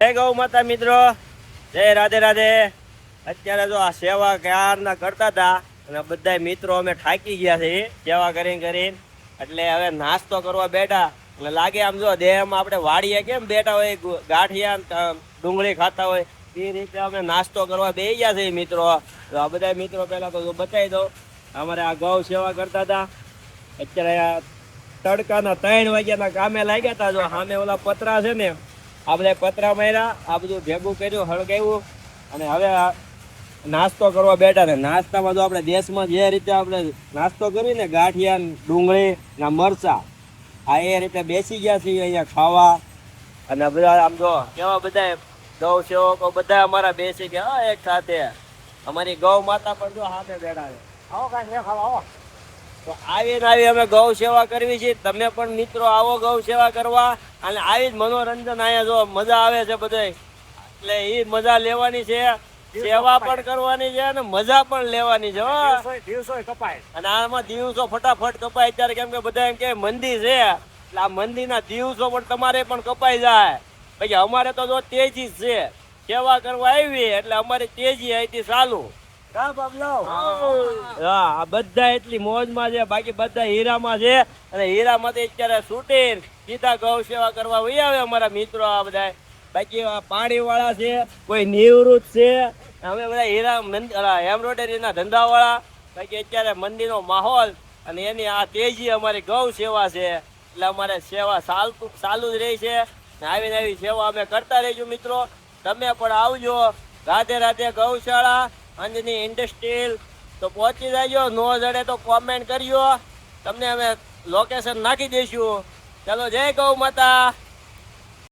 જય ગૌ માતા મિત્રો, જય રાધે રાધે. અત્યારે જો આ સેવા ક્યારના કરતા હતા અને બધા મિત્રો અમે થાકી ગયા છે સેવા કરીને એટલે હવે નાસ્તો કરવા બેઠા. એટલે લાગે આમ જો દેહમાં આપણે વાડીએ કેમ બેઠા હોય ગાંઠિયા ડુંગળી ખાતા હોય એ રીતે અમે નાસ્તો કરવા બેસી ગયા છે મિત્રો. તો આ બધા મિત્રો પહેલા તો બતાવી દો, અમારે આ ગૌ સેવા કરતા હતા. અત્યારે તડકાના 3 વાગ્યાના કામે લાગ્યા હતા. જો સામે ઓલા પતરા છે ને, આ બધા પતરા માર્યા, આ બધું ભેગું કર્યું, હળગાવ્યું અને હવે નાસ્તો કરવા બેઠા ને. નાસ્તામાં તો આપણે દેશમાં જે રીતે આપણે નાસ્તો કરીએ ને, ગાંઠિયા ડુંગળી ના મરચા, આ એ રીતે બેસી ગયા છીએ અહીંયા ખાવા. અને બધા આમ જો કેવા બધા ગૌ સેવકો બધા અમારા બેસી ગયા એક સાથે. અમારી ગૌ માતા પણ જો હાથે બેઠા છે. આવો કાંઈ ખાવા આવો. તો આવી અમે ગૌ સેવા કરવી છે. તમે પણ મિત્રો આવો ગૌ સેવા કરવા, અને આવી જ મનોરંજન અહીંયા જો મજા આવે છે બધા. એટલે એ મજા લેવાની છે, સેવા પણ કરવાની છે અને મજા પણ લેવાની છે. દિવસો કપાય અને આમાં દિવસો ફટાફટ કપાય અત્યારે, કેમ કે બધા એમ કે મંદી છે એટલે આ મંદીના દિવસો પણ તમારે પણ કપાઈ જાય. પછી અમારે તો જો તેજી છે, સેવા કરવા આવી એટલે અમારી તેજી અહીંથી ચાલુ. હા, બધા એટલી મોજમાં છે, બાકી બધા હીરામાં છે. અને હીરામાંથી અત્યારે શૂટિંગ સીધા ગૌ સેવા કરવા વહી આવે અમારા મિત્રો. આ બધા બાકી પાણી વાળા છે, કોઈ નિવૃત્ત છે, અમે બધા હીરા એમ્બ્રોઇડરીના ધંધા વાળા. બાકી અત્યારે મંદિરનો માહોલ અને એની આ તેજી અમારી ગૌ સેવા છે એટલે અમારે સેવા ચાલુ જ રહી છે. આવીને આવી સેવા અમે કરતા રહીશું મિત્રો. તમે પણ આવજો. રાધે રાધે ગૌશાળા અંજની ઇન્ડસ્ટ્રીયલ. તો પહોંચી જાજો, નો જડે તો કોમેન્ટ કરજો, તમને અમે લોકેશન નાખી દઈશું. ચલો, જય ગૌ માતા.